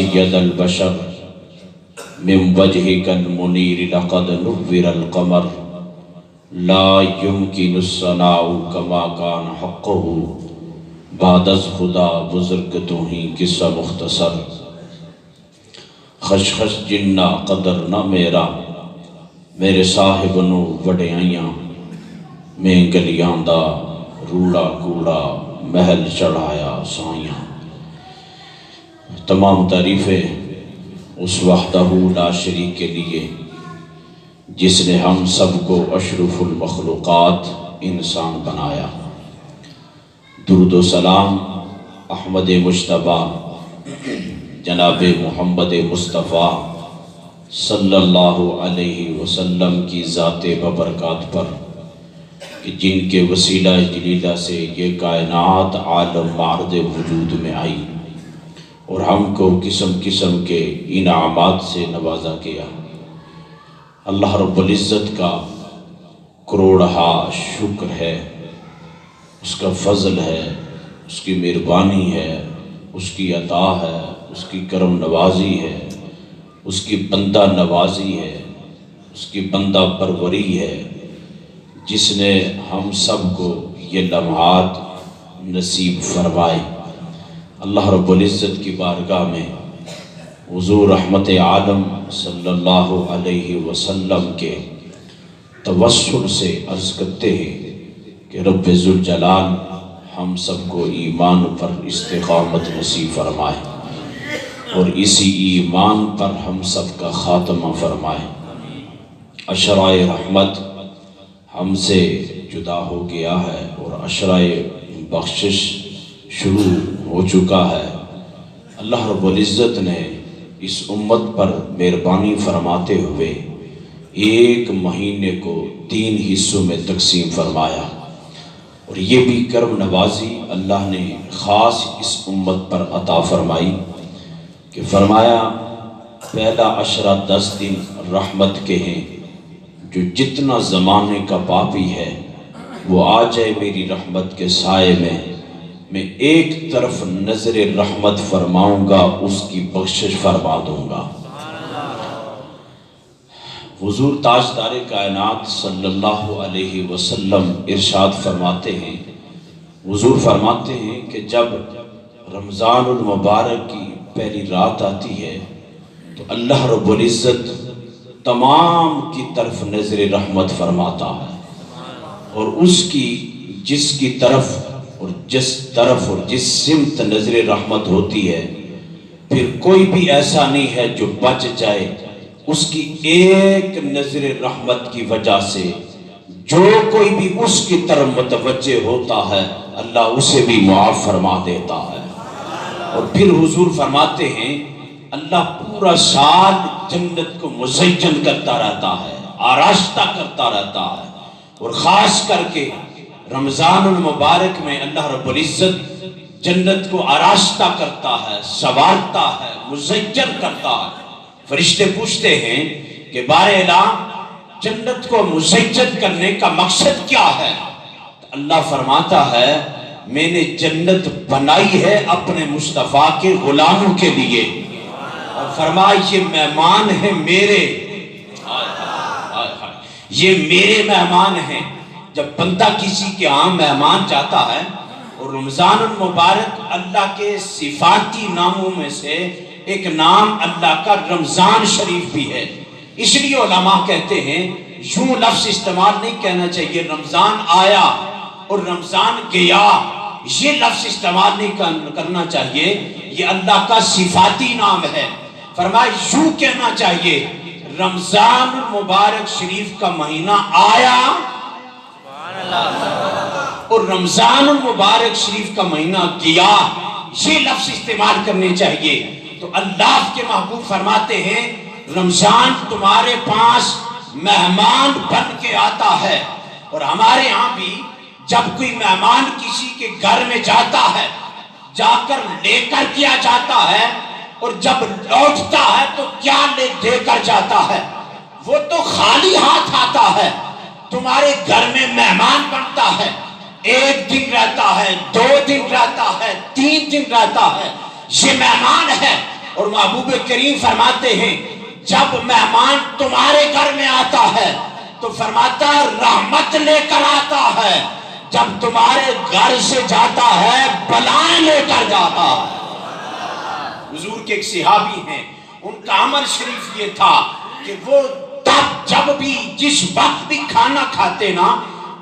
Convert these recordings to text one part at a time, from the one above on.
سید البشر من وجهك المنیر لقد نور القمر لا يمكن الثناء كما كان حقه بعد از خدا بزرگ تو ہی قصہ مختصر خشخش جنہ قدر نہ میرا میرے صاحب نو وڈیائیاں میں گلیاں دا روڑا کوڑا محل چڑھایا سائیاں۔ تمام تعریفیں اس وحدہ لا شریک کے لیے جس نے ہم سب کو اشرف المخلوقات انسان بنایا۔ درود و سلام احمد مجتبیٰ جناب محمد مصطفیٰ صلی اللہ علیہ وسلم کی ذات ببرکات پر کہ جن کے وسیلہ جلیلہ سے یہ کائنات عالم معرض وجود میں آئی اور ہم کو قسم قسم کے انعامات سے نوازا گیا۔ اللہ رب العزت کا کروڑہا شکر ہے، اس کا فضل ہے، اس کی مہربانی ہے، اس کی عطا ہے، اس کی کرم نوازی ہے، اس کی بندہ نوازی ہے، اس کی بندہ پروری ہے، جس نے ہم سب کو یہ لمحات نصیب فرمائے۔ اللہ رب العزت کی بارگاہ میں حضور رحمت عالم صلی اللہ علیہ وسلم کے توسل سے عرض کرتے ہیں کہ رب ذوالجلال ہم سب کو ایمان پر استقامت نصیب فرمائے اور اسی ایمان پر ہم سب کا خاتمہ فرمائے۔ عشرۂ رحمت ہم سے جدا ہو گیا ہے اور عشرۂ بخشش شروع ہو چکا ہے۔ اللہ رب العزت نے اس امت پر مہربانی فرماتے ہوئے ایک مہینے کو 3 حصوں میں تقسیم فرمایا، اور یہ بھی کرم نوازی اللہ نے خاص اس امت پر عطا فرمائی کہ فرمایا پہلا عشرہ 10 دن رحمت کے ہیں، جو جتنا زمانے کا پاپی ہے وہ آ جائے میری رحمت کے سائے میں ایک طرف نظر رحمت فرماؤں گا، اس کی بخشش فرما دوں گا۔ حضور تاجدار کائنات صلی اللہ علیہ وسلم ارشاد فرماتے ہیں، حضور فرماتے ہیں کہ جب رمضان المبارک کی پہلی رات آتی ہے تو اللہ رب العزت تمام کی طرف نظر رحمت فرماتا ہے، اور اس کی جس کی طرف اور جس طرف اور جس سمت نظر رحمت ہوتی ہے پھر کوئی بھی ایسا نہیں ہے جو بچ جائے اس کی ایک نظر رحمت کی وجہ سے۔ جو کوئی بھی اس کی طرف متوجہ ہوتا ہے اللہ اسے بھی معاف فرما دیتا ہے۔ اور پھر حضور فرماتے ہیں اللہ پورا سال جنت کو مزین کرتا رہتا ہے، آراستہ کرتا رہتا ہے، اور خاص کر کے رمضان المبارک میں اللہ رب العزت جنت کو آراستہ کرتا ہے، سنوارتا ہے، مزین کرتا ہے۔ فرشتے پوچھتے ہیں کہ بار الہ جنت کو مزین کرنے کا مقصد کیا ہے؟ اللہ فرماتا ہے میں نے جنت بنائی ہے اپنے مصطفیٰ کے غلاموں کے لیے، اور فرمایا یہ مہمان ہیں میرے، یہ میرے مہمان ہیں۔ جب بندہ کسی کے ہاں مہمان جاتا ہے، اور رمضان المبارک اللہ کے صفاتی ناموں میں سے ایک نام اللہ کا رمضان شریف بھی ہے، اس لیے علماء کہتے ہیں یوں لفظ استعمال نہیں کہنا چاہیے رمضان آیا اور رمضان گیا، یہ لفظ استعمال نہیں کرنا چاہیے، یہ اللہ کا صفاتی نام ہے۔ فرمایا یوں کہنا چاہیے رمضان المبارک شریف کا مہینہ آیا اور رمضان المبارک شریف کا مہینہ گیا، یہ لفظ استعمال کرنے چاہیے۔ تو اللہ کے محبوب فرماتے ہیں رمضان تمہارے پاس مہمان بن کے آتا ہے، اور ہمارے ہاں بھی جب کوئی مہمان کسی کے گھر میں جاتا ہے جا کر لے کر کیا جاتا ہے، اور جب لوٹتا ہے تو کیا دے کر جاتا ہے؟ وہ تو خالی ہاتھ آتا ہے۔ تمہارے گھر میں مہمان بنتا ہے، 1 دن رہتا ہے، 2 دن رہتا ہے، 3 دن رہتا ہے، یہ مہمان ہے۔ اور محبوب کریم فرماتے ہیں جب مہمان تمہارے گھر میں آتا ہے تو فرماتا ہے رحمت لے کر آتا ہے، جب تمہارے گھر سے جاتا ہے بلائیں لے کر جاتا ہے۔ حضور کے ایک صحابی ہیں، ان کا عمل شریف یہ تھا کہ وہ تب جب بھی جس وقت بھی کھانا کھاتے نا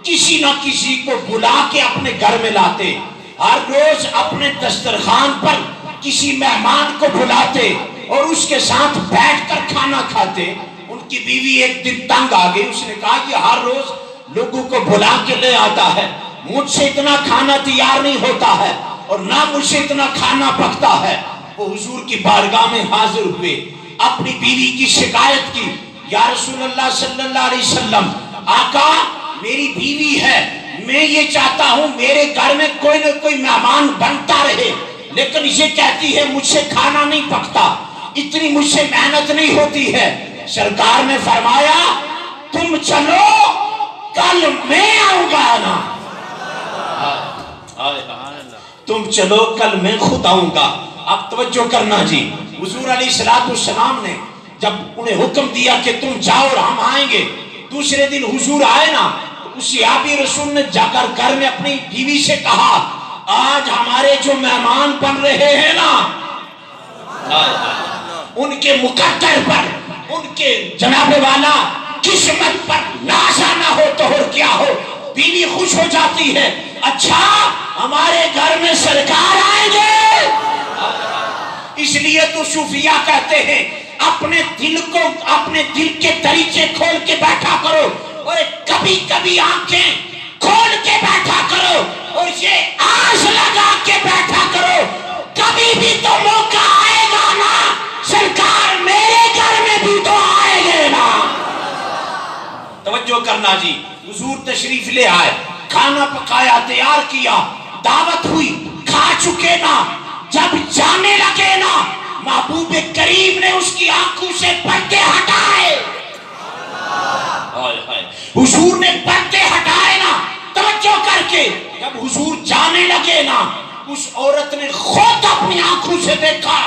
کسی نہ کسی کو بلا کے اپنے گھر میں لاتے، ہر روز اپنے دسترخوان پر کسی مہمان کو بلاتے اور اس کے ساتھ بیٹھ کر کھانا کھاتے۔ ان کی بیوی ایک دن تنگ آ گئی، اس نے کہا کہ ہر روز لوگوں کو بلا کے لے آتا ہے، مجھ سے اتنا کھانا تیار نہیں ہوتا ہے اور نہ مجھ سے اتنا کھانا پکتا ہے۔ وہ حضور کی بارگاہ میں حاضر ہوئے، اپنی بیوی کی شکایت کی، یا رسول اللہ صلی اللہ علیہ وسلم، آقا میری بیوی ہے، میں یہ چاہتا ہوں میرے گھر میں کوئی نہ کوئی مہمان بنتا رہے، لیکن یہ کہتی ہے مجھ سے کھانا نہیں پکتا، اتنی مجھ سے محنت نہیں ہوتی ہے۔ سرکار نے فرمایا تم چلو کل میں آؤں گا نا، تم چلو کل میں خود آؤں گا۔ اب توجہ کرنا جی، حضور علیہ السلام نے جب انہیں حکم دیا کہ تم جاؤ اور ہم آئیں گے، دوسرے دن حضور آئے نا، اس صحابی رسول نے جا کر گھر میں اپنی بیوی سے کہا آج ہمارے جو مہمان بن رہے ہیں نا، ان کے مقدر پر، ان کے جناب والا قسمت پر نازا نہ ہو تو اور کیا ہو، بیوی خوش ہو جاتی ہے، اچھا ہمارے گھر میں سرکار آئیں گے۔ اس لیے تو صوفیہ کہتے ہیں اپنے دل کو، اپنے دل کے دریچے کھول کے بیٹھا کرو اور کبھی کبھی آنکھیں کھول کے بیٹھا کرو اور یہ آس لگا کے بیٹھا کرو کبھی بھی تو موقع آئے گا نا، سرکار میرے گھر میں بھی تو آئے گے نا۔ توجہ کرنا جی، حضور تشریف لے آئے، کھانا پکایا، تیار کیا، دعوت ہوئی، کھا چکے نا، جب جانے لگے نا محبوب کریم نے اس کی آنکھوں سے پردے ہٹائے، حضور نے پردے ہٹائے نا، توجہ کر کے جب حضور جانے لگے نا، اس عورت نے خود اپنی آنکھوں سے دیکھا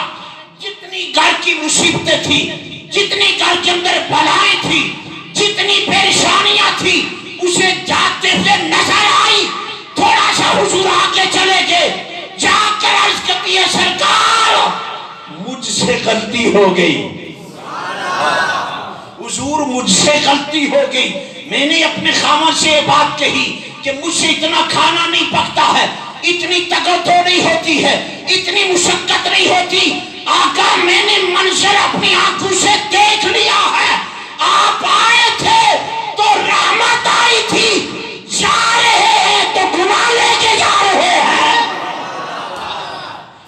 جتنی گھر کی مصیبتیں تھی، جتنی گھر کے اندر بلائیں تھی، جتنی پریشانیاں تھی، اسے جاتے ہوئے نظر آئی۔ تھوڑا سا حضور آگے چلے گئے، جا کر عرض کرتی ہے سرکار مجھ سے غلطی ہو گئی، حضور مجھ سے غلطی ہو گئی، میں نے اپنے خامن سے یہ بات کہی کہ مجھ سے اتنا کھانا نہیں پکتا ہے، اتنی تکتو نہیں ہوتی ہے، اتنی مشقت نہیں ہوتی، آقا میں نے منظر اپنی آنکھوں سے دیکھ لیا ہے، آپ آئے تھے تو رحمت آئی تھی، جا رہے ہیں تو گناہ لے کے جا رہے ہیں۔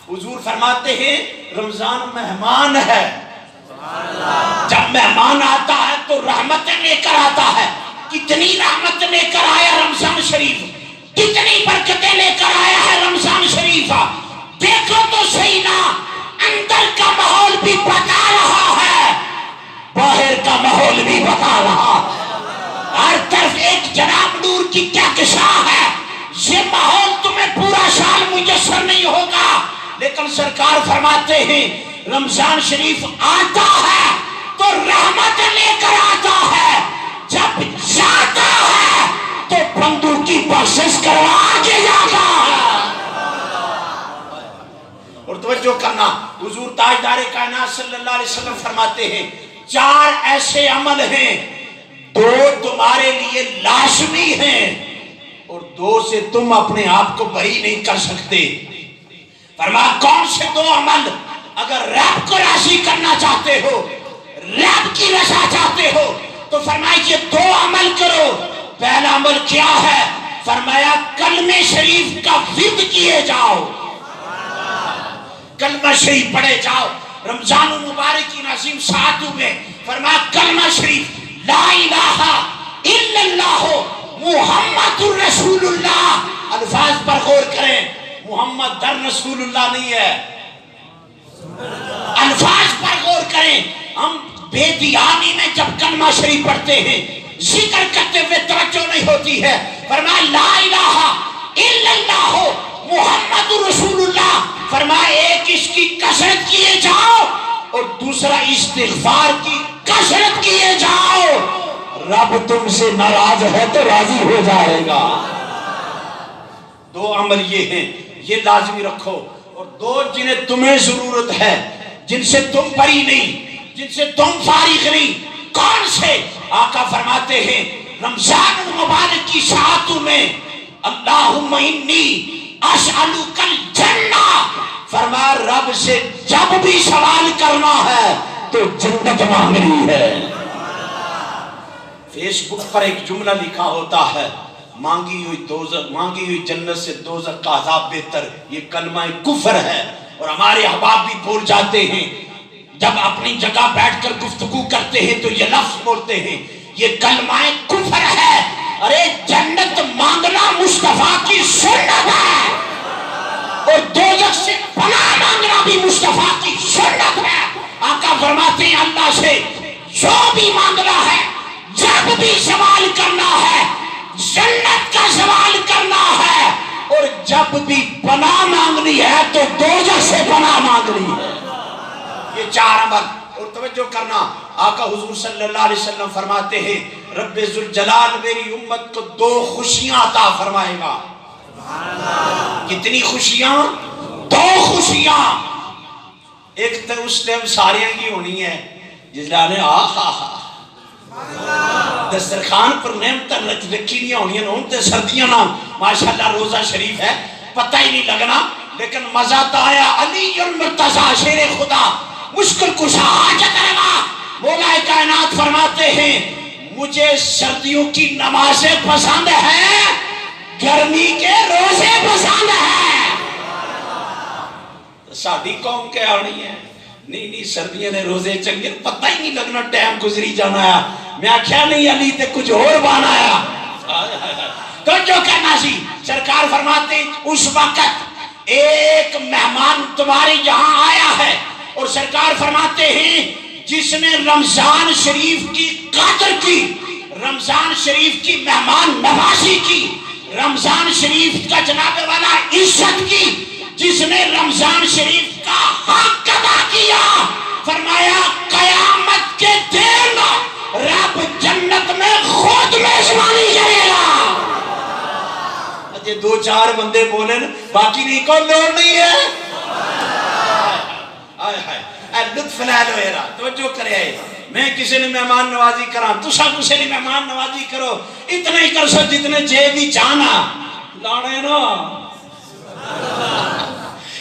حضور فرماتے ہیں رمضان مہمان ہے، جب مہمان آتا ہے تو رحمتیں لے کر آتا ہے، کتنی رحمت لے کر آیا رمضان شریف، کتنی برکتیں لے کر آیا ہے رمضان شریف۔ دیکھو تو صحیح نا، اندر کا ماحول بھی بتا رہا ہے، باہر کا ماحول بھی بتا رہا، ہر طرف ایک جناب نور کی کہکشاں ہے، یہ ماحول تمہیں پورا سال میسر نہیں ہوگا، لیکن سرکار فرماتے ہیں رمضان شریف آتا ہے تو رحمت لے کر آتا ہے، جب جاتا ہے تو بندوں کی بخشش کروا کے جاتا ہے۔ اور توجہ کرنا، حضور تاجدار کائنات صلی اللہ علیہ وسلم فرماتے ہیں 4 ایسے عمل ہیں، 2 تمہارے لیے لازمی ہیں اور 2 سے تم اپنے آپ کو بری نہیں کر سکتے۔ فرمایا کون سے 2 عمل؟ اگر رب کو راضی کرنا چاہتے ہو، رب کی رضا چاہتے ہو تو فرمایا یہ 2 عمل کرو۔ پہلا عمل کیا ہے؟ فرمایا کلمہ شریف کا ورد کیے جاؤ، کلمہ شریف پڑھے جاؤ۔ رمضان المبارک کی نظیم ساعتوں میں فرمایا کلمہ شریف لا الہ الا اللہ محمد الرسول اللہ، الفاظ پر غور کریں، محمد در رسول اللہ نہیں ہے، الفاظ پر غور کریں۔ ہم بے دیانی میں جب کلمہ شریف پڑھتے ہیں ذکر کرتے ہوئے توجہ نہیں ہوتی ہے، فرمایا لا الہ الا اللہ محمد رسول اللہ، فرمایا ایک اس کی کثرت کیے جاؤ اور دوسرا استغفار کی کثرت کیے جاؤ، رب تم سے ناراض ہے تو راضی ہو جائے گا۔ دو عمل یہ ہیں، یہ لازمی رکھو، اور دو جنہیں تمہیں ضرورت ہے، جن سے تم بری نہیں، جن سے تم فارغ نہیں، کون سے؟ آقا فرماتے ہیں رمضان المبارک کی ساعتوں میں اللہم انی اسألک الجنہ، فرمایا رب سے جب بھی سوال کرنا ہے تو جنت مانگنی ہے۔ فیس بک پر ایک جملہ لکھا ہوتا ہے، مانگی ہوئی جنت سے دوزخ کا عذاب بہتر، یہ کلمہ کفر ہے، اور ہمارے احباب بھی بول جاتے ہیں، جب اپنی جگہ بیٹھ کر گفتگو کرتے ہیں تو یہ لفظ بولتے ہیں یہ کلمہ کفر ہے۔ ارے جنت مانگنا مصطفیٰ کی سنت ہے، اور دوزخ سے پناہ مانگنا بھی مصطفیٰ کی سنت ہے۔ آقا فرماتے ہیں اللہ سے جو بھی مانگنا ہے، جب بھی سوال کرنا ہے، جنت کا سوال کرنا ہے، اور جب بھی پناہ مانگنی ہے تو دوزخ سے پناہ مانگنی ہے۔ یہ چار عمل، اور توجہ کرنا، آقا حضور صلی اللہ علیہ وسلم فرماتے ہیں رب ذوالجلال میری امت کو دو خوشیاں عطا فرمائے گا۔ کتنی خوشیاں؟ دو خوشیاں۔ ایک تو اس ٹائم ساریاں کی ہونی ہے جس نے دسترخوان پر نعمتیں رکھی نہیں ہونی ہیں، ان تے سردیاں نا ماشاءاللہ روزہ شریف ہے پتہ ہی نہیں لگنا، لیکن مزہ تو آیا۔ علی المرتضیٰ شیر خدا مشکل کشا حاجت روا مولا کائنات فرماتے ہیں مجھے سردیوں کی نمازیں پسند ہیں، گرمی کے روزے پسند ہیں۔ ساڈی قوم کیا ہونی ہے، نہیں سردیاں نے روزے چنگے، پتہ ہی نہیں لگنا ٹائم گزری جانا ہے۔ میں آخیا نہیں علی تے کچھ اور بانا آیا تو جو کرنا سی۔ سرکار فرماتے اس وقت ایک مہمان تمہارے یہاں آیا ہے، اور سرکار فرماتے ہیں جس نے رمضان شریف کی قدر کی، رمضان شریف کی مہمان نوازی کی، رمضان شریف کا جناب والا عزت کی، جس نے رمضان شریف کا حق ادا کیا، فرمایا قیامت کے دن رب جنت میں خود میزبانی کرے گا۔ یہ دو چار بندے بولے نا، باقی نہیں، کوئی لوڑ نہیں ہے۔ لطف لے لو یرا، توجہ کرے، میں کسی نے مہمان نوازی کرا، تسا کسی نے مہمان نوازی کرو، اتنا ہی کر سو جتنے جے دی جانا لانے نا،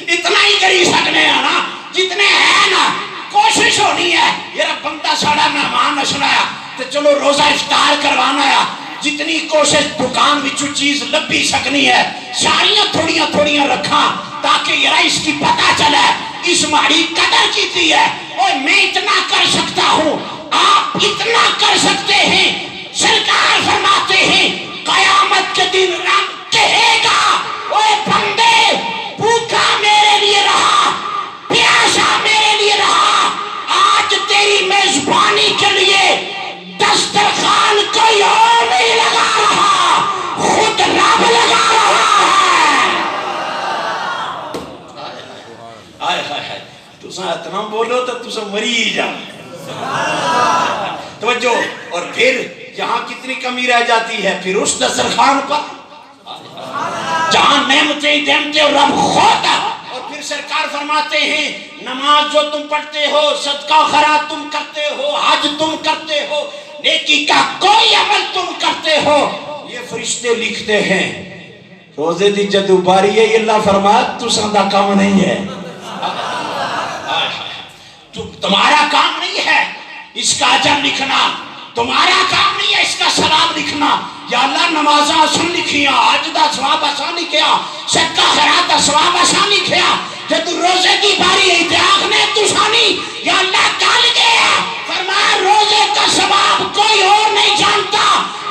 اتنا ہی کری سکنے ہیں نا، جتنے ہیں نا۔ کوشش ہونی ہے یرا بندہ ساڑا مہمان نہ سنایا تو چلو روزہ افطار کروانا ہے، جتنی کوشش دکان وچوں چیز لبھی سکنی ہے ساریاں تھوڑیاں تھوڑیاں رکھاں تاکہ یرا اس کی پتہ چلے اس ماری قدر کیتی ہے۔ اور میں اتنا کر سکتا ہوں، آپ اتنا کر سکتے ہیں۔ سرکار فرماتے ہیں قیامت کے دن رب کہے گا اوے بندے بھوکا میرے لیے رہا، پیاسا میرے لیے رہا، آج تیری میزبانی کے لیے دسترخوان کوئی اور نہیں لگا رہا، خود رب لگا رہا ہے۔ آئے ہائے ہائے، تساں اتنا بولو تو تساں مری ہی جا۔ توجہ، اور پھر یہاں کتنی کمی رہ جاتی ہے، پھر اس دسترخوان پر جہاں نعمتیں اور رب خود۔ اور پھر سرکار فرماتے ہیں نماز جو تم پڑھتے ہو، صدقہ خیرات تم کرتے ہو، حج تم کرتے ہو، نیکی کا کوئی عمل تم کرتے ہو، یہ فرشتے لکھتے ہیں۔ روزے دی جدو باری ہے، اللہ فرمایا تساں دا کام نہیں ہے، تمہارا کام نہیں ہے اس کا اجر لکھنا، تمہارا کام نہیں ہے اس کا ثواب لکھنا۔ یا اللہ نمازاں آسان لکھیاں، حج دا ثواب آسان لکھیا، صدقہ خیرات دا ثواب آسان لکھیا، جب روزے دی باری ہے تے آخنے تسانی یا اللہ کل گیا، فرمایا روزے کا ثواب کوئی اور نہیں جانتا،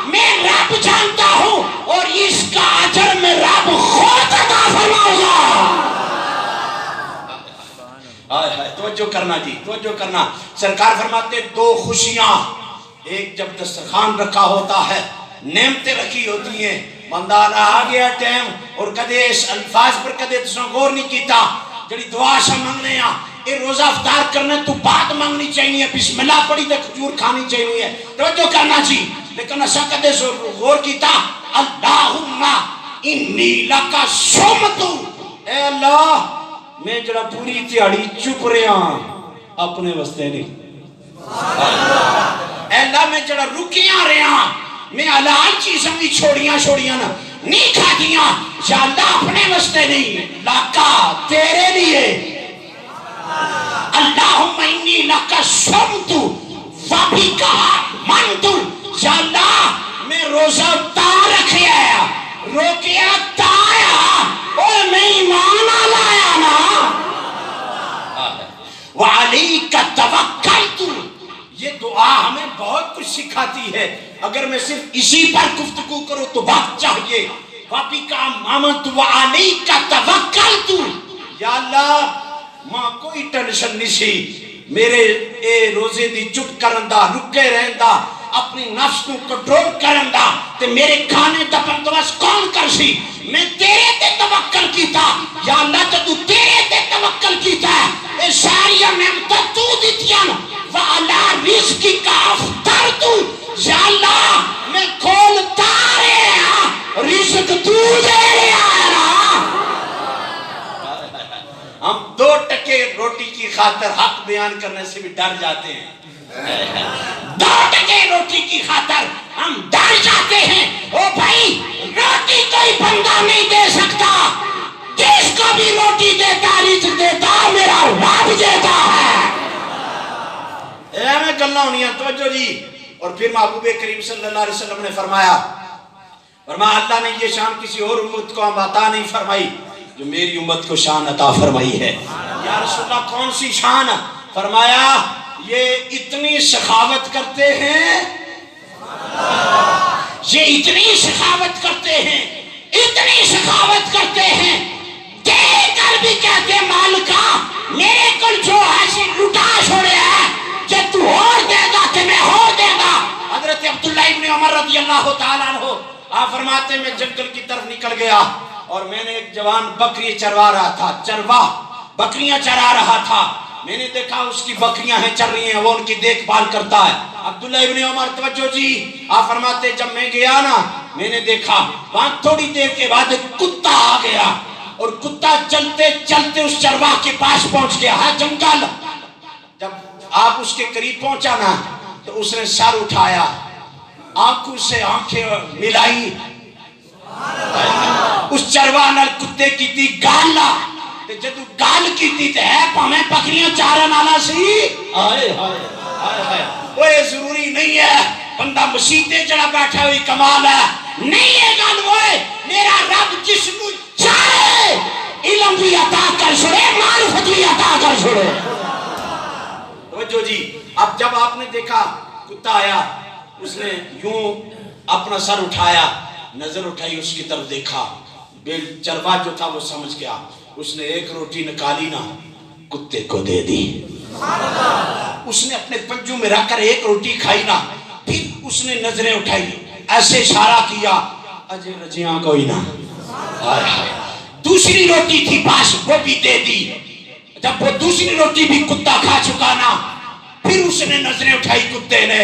میں رب جانتا ہوں، اور اس کا اجر میں رب خود عطا فرماؤں گا۔ توجہ کرنا جی، توجہ کرنا۔ سرکار فرماتے دو خوشیاں، ایک جب دسترخوان رکھا ہوتا ہے، نعمتیں رکھی ہوتی ہیں، بندہ آ گیا ٹائم، اور کدے اس الفاظ پر کدے تساں غور نہیں کیتا، جڑی دعا سے منگنے ہاں یہ روزہ افطار کرنے تو بعد مانگنی چاہیے، بسم اللہ پڑھی تے کھجور کھانی چاہیے، توجہ کرنا چاہیے۔ لیکن اسا کدے غور کیتا اللہم انی لکا صمت، اے اللہ میں جڑا پوری تیاڑی چپ رہا اپنے واسطے نہیں، اے اللہ میں جڑا رکیاں رہا میں حلال چیزیں بھی چھوڑیاں نا نہیں کھاتیاں، یا اللہ اپنے واسطے نہیں لکا تیرے لیے، اللہم انی لکا صمت وبکا آمنت، یا اللہ میں روزہ افطار رکھیا ہے روکیا تایا اور میں ایمان لایا نا، وعلیک توکلت۔ یہ دعا ہمیں بہت کچھ سکھاتی ہے، اگر میں صرف اسی پر گفتگو کروں تو وقت چاہیے۔ وَبِكَ آمَنْتُ وَعَلَيْكَ تَوَكَّلْتُ، یا اللہ ماں کوئی ٹینشن نہیں سی، میرے اے روزے دی چپ کرندہ رکے رہندہ اپنی نفس کو کنٹرول کرندہ تے میرے کھانے دا بندوبست کون کر سی، میں تیرے تے توکل کیتا، یا اللہ تو تیرے تے توکل کیتا ہے، اے ساری نعمتیں تو دیتیاں وَعَلَىٰ رِزْقِكَ أَفْطَرْتُ، یا اللہ میں کھولتا رہا رزق تو دے رہا نا۔ ہم 2 ٹکے روٹی کی خاطر حق بیان کرنے سے بھی ڈر جاتے ہیں، 2 ٹکے روٹی کی خاطر ہم ڈر جاتے ہیں۔ او بھائی روٹی کوئی بندہ نہیں دے سکتا، جس کو بھی روٹی دیتا رزق دیتا میرا رب دیتا ہے۔ میں گلہ ہونی ہیں توجہ جی۔ اور پھر محبوب کریم صلی اللہ علیہ وسلم نے فرمایا اللہ نے یہ شان کسی اور امت کو عطا نہیں فرمائی جو میری امت کو شان عطا فرمائی ہے۔ یا رسول اللہ کون سی شان؟ فرمایا یہ اتنی سخاوت کرتے ہیں، یہ اتنی سخاوت کرتے ہیں، اتنی سخاوت کرتے ہیں، دے کر بھی کہتے مالکا میرے کل جو ہے لٹا چھوڑے ہے، کہ تو اور دے گا کہ میں اور دے گا۔ حضرت عبداللہ ابن عمر رضی اللہ تعالیٰ عنہ آپ فرماتے میں جنگل کی طرف نکل گیا اور میں نے ایک جوان بکری چروا رہا تھا، چرواہ بکریاں چرا رہا تھا، میں نے دیکھا اس کی بکریاں ہیں چر رہی ہیں، وہ ان کی دیکھ بھال کرتا ہے۔ عبداللہ ابن عمر توجہ جی، آپ فرماتے جب میں گیا نا میں نے دیکھا وہاں تھوڑی دیر کے بعد ایک کتا آ گیا اور کتا چلتے چلتے اس چرواہ کے پاس پہنچ گیا ہے جنگل۔ جب آپ اس کے قریب پہنچا نا تو اس نے سر اٹھایا، آنکھوں سے آنکھیں ملائی، اس چرواہ نال کتے کی تھی گالا تے جدو گال کی تھی تے ہے پامیں بکریاں چارن والا سی۔ آئے ہائے آئے ہائے، وہ ضروری نہیں ہے بندہ مسیتے جڑا بیٹھا ہوئی کمال ہے، نہیں ہے گل وہ میرا رب جس کو چاہے علم بھی عطا کر چھوڑے معرفت بھی عطا کر چھوڑے۔ توجہ جی، اب جب آپ نے دیکھا کتا آیا اس نے یوں اپنا سر اٹھایا، نظر اٹھائی اس کی طرف دیکھا، چرواہ جو تھا وہ سمجھ گیا، اس نے ایک روٹی نکالی نا کتے کو دے دی، اس نے اپنے پنجوں میں رکھ کر ایک روٹی کھائی نا، پھر اس نے نظریں اٹھائی ایسے اشارہ کیا اجے رجیاں کوئی نہ، دوسری روٹی تھی پاس وہ بھی دے دی، جب وہ دوسری روٹی بھی کتا کھا چکا نا پھر اس نے نظریں اٹھائی کتے نے،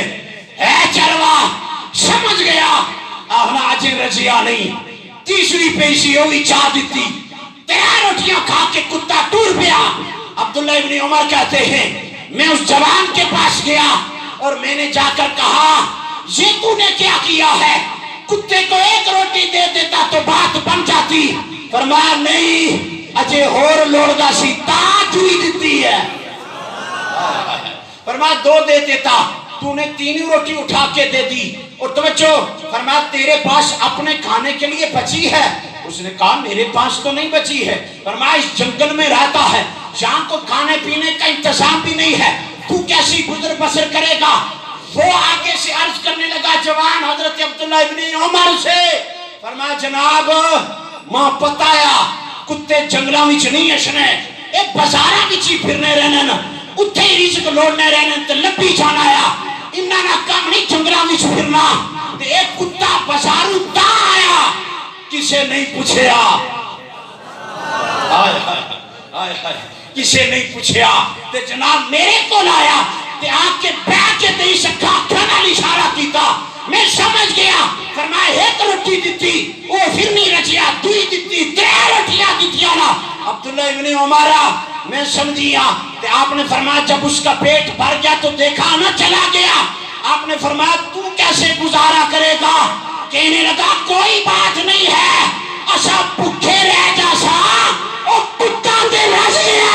اے چرواہ سمجھ گیا اجے رجیاں نہیں، تیسری پیشی ہوئی چاہ دیتی، 3 روٹیاں کھا کے کتا ٹور پیا۔ عبداللہ ابن عمر کہتے ہیں میں اس جوان کے پاس گیا اور میں نے جا کر کہا یہ تو نے کیا کیا ہے، کتے کو ایک روٹی دے دیتا تو بات بن جاتی، فرمایا نہیں اجے اور لوڑدا سی تا دوئی دیتی ہے، فرمایا 2 دے دیتا تو نے 3 روٹی اٹھا کے دے دی، اور توجہ فرمایا تیرے پاس اپنے کھانے کے لیے بچی ہے، اس نے کہا میرے پاس تو نہیں بچی ہے، فرمایا اس جنگل میں رہتا ہے جہاں کو کھانے پینے کا انتظام بھی نہیں ہے، تو کیسی گزر بسر کرے گا؟ وہ آگے سے عرض کرنے لگا جوان حضرت عبداللہ ابن عمر سے، فرمایا جناب ماں پتایا کتے جنگلہ وچ نہیں اشنے، ایک بازارہ وچ ہی پھرنے رہنے نا، اتھے ہی رزق لوڑنے رہنے تے لبی جانا آیا، انہاں نا کام نہیں جنگلہ وچ پھرنا، تے ایک کتا بازاروں تا آیا کسے نہیں پوچھیا، ہائے ہائے کسے نہیں پوچھیا تے جناب میرے کو لایا تے آ کے بہ کے تے اس اکھاں نال اشارہ کیتا میں سمجھ گیا فرمایا ایک روٹی دیتی وہ پھر نہیں رچیا دوئی دیتی ترے روٹیاں دیتیا نا عبداللہ ابن عمر میں سمجھیا تے آپ نے فرمایا جب اس کا پیٹ بھر گیا تو دیکھا نہ چلا گیا آپ نے فرمایا تو کیسے گزارا کرے گا کہنے لگا کوئی بات نہیں ہے اسا بھوکے رہ جا سا او کتا تے رس گیا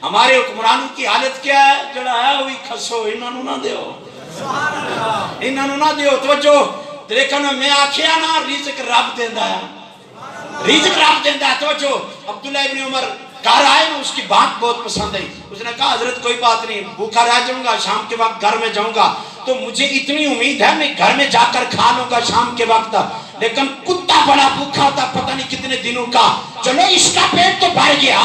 ہمارے حکمرانوں کی حالت کیا ہے جڑا ہے وہی کھسو انہوں نہ دیو انہوں نہ دیو توجہ لیکن میں آکھیا نا رزق رب دیندا ہے رزق رب دیندا ہے توجہ عبداللہ ابن عمر گھر آئے میں اس کی بات بہت پسند ہے اس نے کہا حضرت کوئی بات نہیں بھوکا رہ جاؤں گا شام کے وقت گھر میں جاؤں گا تو مجھے اتنی امید ہے میں گھر میں جا کر کھا لوں گا شام کے وقت لیکن کتا بڑا بھوکا ہوتا پتہ نہیں کتنے دنوں کا چلو اس کا پیٹ تو بھر گیا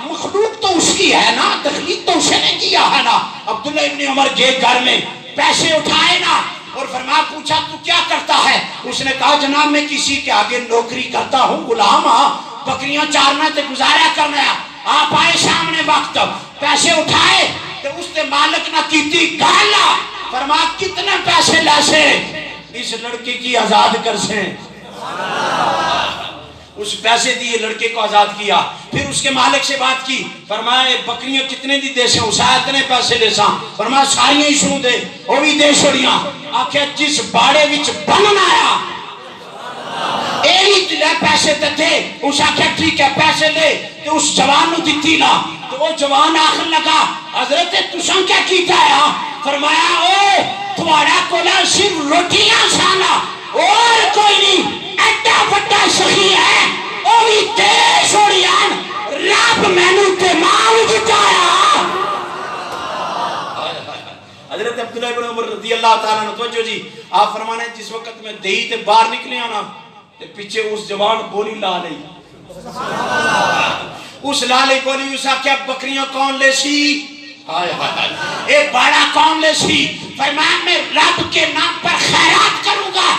مخلوق تو اس کی ہے نا تخلیق تو اسے نے کیا ہے نا عبداللہ ابن عمر گئے گھر میں پیسے اٹھائے نا اور فرمایا پوچھا تو کیا کرتا ہے اس نے کہا جناب میں کسی کے آگے نوکری کرتا ہوں غلام بکریاں چارنا تے گزارا کرنا ہے آپ آئے سامنے وقت پیسے اٹھائے تو اس نے مالک نہ کیتی گالا فرمایا کتنے پیسے لے اس لڑکے کی آزاد کر سے اس پیسے دیے لڑکے کو آزاد کیا پھر اس کے مالک سے بات کی فرمایا بکریاں کتنے دی دے سے اسا اتنے پیسے دے سا فرمایا ساریاں ہی سنو دے وہ بھی دے چھوڑیاں آکھیا جس باڑے وچ بنن آیا ایری دلے پیسے تے تھے اس آکھیا ٹھیک ہے پیسے لے تو اس جوان نو دتی نا تو وہ جوان آخر لگا حضرت تساں کیا کیتا ہے فرمایا اوے تمہارا کولا صرف روٹیاں سانا اور کوئی نہیں ایڈا بڑا سخی ہے وہ بھی دے چھوڑیاں رب مینوں تے مال دتایا حضرت عبداللہ ابن عمر رضی اللہ تعالیٰ عنہ توجہ جی آپ فرمانے جس وقت میں دہی تے باہر نکلے آنا تے پیچھے اس جوان بولی لا لئی اس لا لئی بولی اسا کیا بکریاں کون لے سی اے بڑا کون لے سی فرمایا میں رب کے نام پر خیرات کروں گا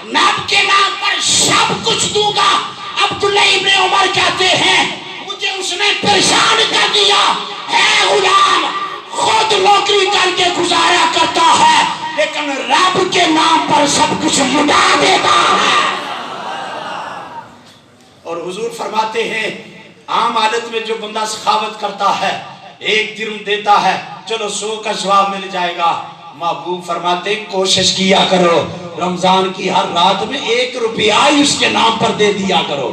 رب کے نام پر سب کچھ دوں گا عبداللہ ابن عمر کہتے ہیں مجھے اس نے پریشان کر دیا ہے غلام خود نوکری کر کے گزارا کرتا ہے لیکن رب کے نام پر سب کچھ لٹا دیتا ہے اور حضور فرماتے ہیں عام حالت میں جو بندہ سخاوت کرتا ہے 1 درہم دیتا ہے چلو 100 کا ثواب مل جائے گا محبوب فرماتے کوشش کیا کرو رمضان کی ہر رات میں 1 روپیہ ہی اس کے نام پر دے دیا کرو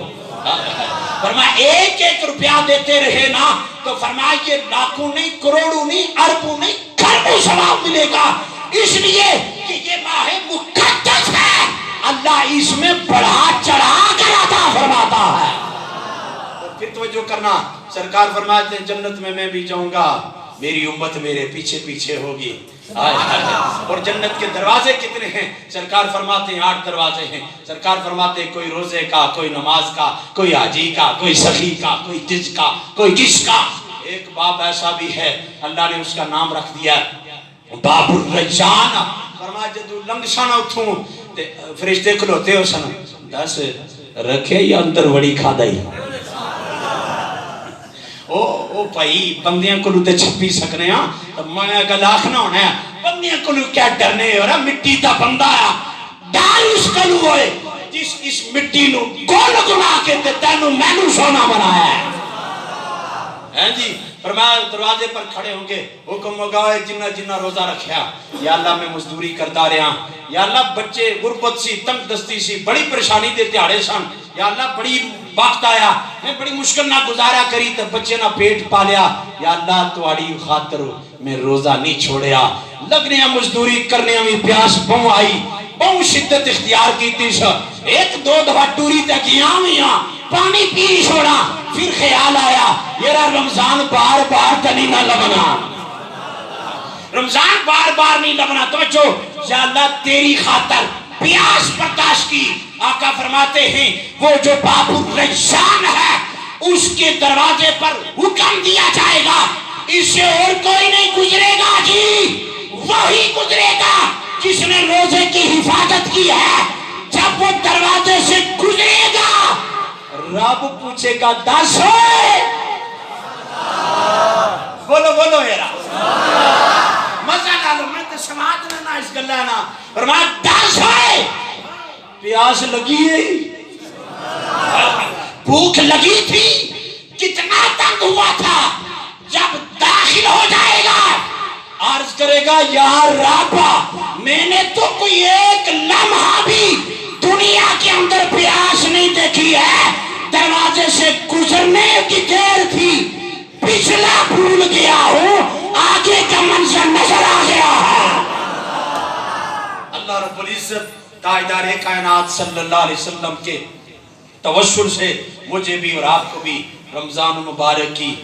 فرمایا 1 روپیہ دیتے رہے نا تو فرمایا یہ لاکھوں نہیں کروڑوں نہیں اربوں نہیں کھربوں ثواب ملے گا اس لیے کہ یہ ماہ مقدس ہے اللہ اس میں بڑھا چڑھا کر عطا فرماتا ہے پھر توجہ کرنا سرکار فرماتے ہیں جنت میں بھی جاؤں گا میری امت میرے پیچھے پیچھے ہوگی اور جنت کے دروازے کتنے ہیں سرکار فرماتے ہیں 8 دروازے ہیں سرکار فرماتے ہیں کوئی روزے کا کوئی نماز کا کوئی حاجی کا کوئی سخی کا کوئی جس کا کوئی کس کا ایک باب ایسا بھی ہے اللہ نے اس کا نام رکھ دیا باب الرجان فرمایا جدو لنگ سانا اتھوں فرشتے کھلوتے ہو سن دس رکھے یا اندر وڑی کھا دائی او بھائی بندیاں کو لوتے چھپی سکنے ہاں تو میں گل آخنا ہونا ہے بندیاں کو لوتے کیا ڈرنے ہو رہا مٹی تا بندہ ہے ڈال اس کلو ہوئے جس اس مٹی نو گول گنا کے تینو مینو سونا بنایا ہے جی فرمایا دروازے پر کھڑے ہوں گے حکم ہوگا جنہ جنہ روزہ رکھیا یا اللہ میں مزدوری کرتا رہا یا اللہ بچے غربت سی تنگ دستی سی بڑی پریشانی دے تیاڑے سن یا اللہ بڑی وقت آیا میں بڑی مشکل نہ گزارا کری تو بچے نہ پیٹ پالیا یا اللہ تواڑی خاطر میں روزہ نہیں چھوڑیا لگنے مزدوری کرنے میں پیاس بہوں آئی بہوں شدت اختیار کی تیس 1-2 دفعہ ٹوری تک یہاں پانی پی چھوڑا پھر خیال آیا یہ رمضان بار بار تو نہیں نہ لگنا رمضان بار بار نہیں لگنا تو جو یا اللہ تیری خاطر پیاس برداشت کی آقا فرماتے ہیں وہ جو باب الرجان ہے اس کے دروازے پر حکم دیا جائے گا اس سے اور کوئی نہیں گزرے گا جی وہی گزرے گا جس نے روزے کی حفاظت کی ہے جب وہ دروازے سے گزرے گا رب پوچھے گا دس ہوئے، بولو بولو یارا مزہ ڈالو، میں تو سماعت نہ اس گلہ نا، فرمایا دس ہوئے، پیاس لگی ہے، بھوک لگی تھی، کتنا تنگ ہوا تھا، جب داخل ہو جائے گا عرض کرے گا یا رب میں نے تو کوئی ایک لمحہ بھی دنیا کے اندر پیاس نہیں دیکھی ہے، دروازے سے گزرنے کی دیر تھی، پچھلا بھول گیا ہوں، آگے کا منظر نظر آ گیا ہے۔ اللہ رب العزت تاجدار کائنات صلی اللہ علیہ وسلم کے توسل سے مجھے بھی اور آپ کو بھی رمضان مبارک کی